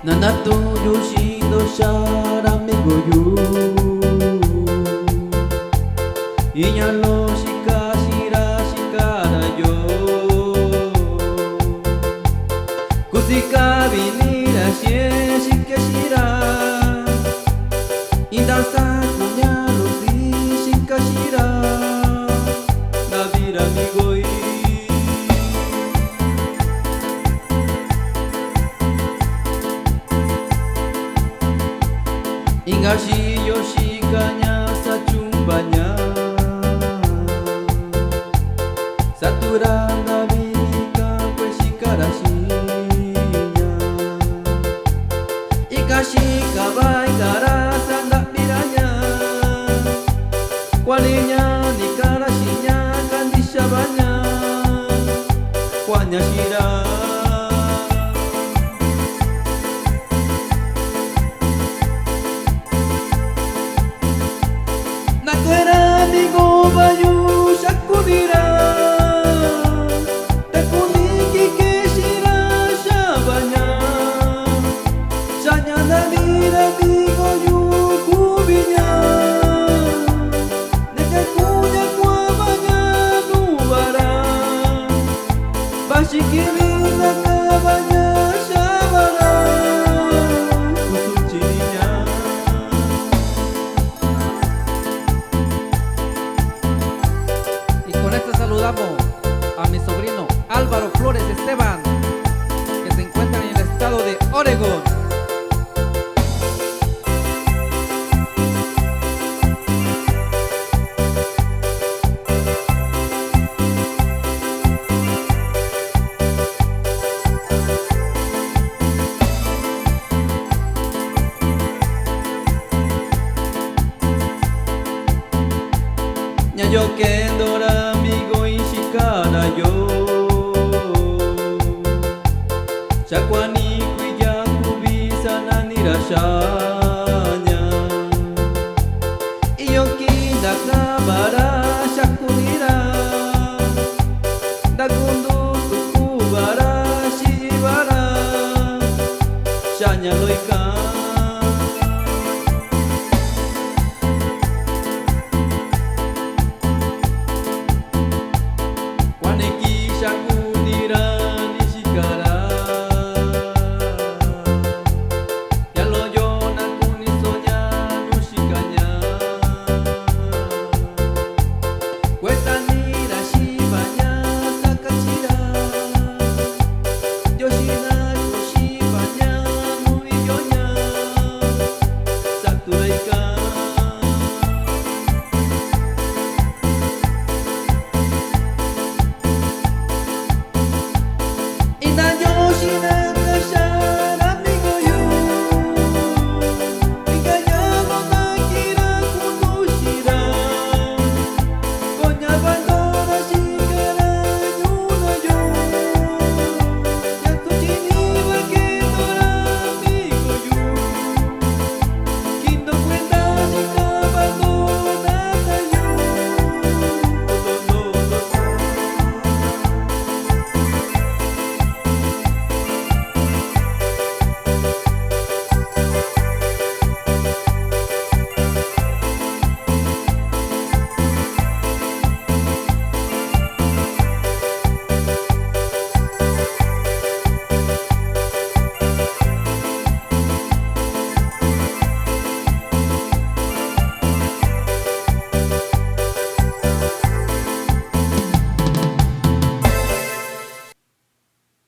Nanato Yoshido Sharamego Iñalo Shika Shira Shikara Yo Kusika Vinira Shie Shike Shira Indasa Kunyalo Si Shika Shira Navira Migoi Ingashi Yoshikanya Sachumbanya Satura Navika Kweshikara Shinya Ikashi Kabai Gara Sanda Piranya Kwalinya Nikara Shinya Kandisha Banya Kwanya Shira Nakuera Migo Bayu Shakunira Takuniki Keshira Shabanya Shanya Navira Migo Yukubinya Nekakunya Kwabanya Nubara Bashikirina Kabanya Shabara Kusuchirinya. Con esto saludamos a mi sobrino Álvaro Flores Esteban, que se encuentra en el estado de Oregón. Ñayo Kendora Migo Ishikara Yo Shakwani Kuya Kubisa Nanira Shanya Iyoki Dakabara Shakunira Dagundu Tukubara Shibara Shanya Loika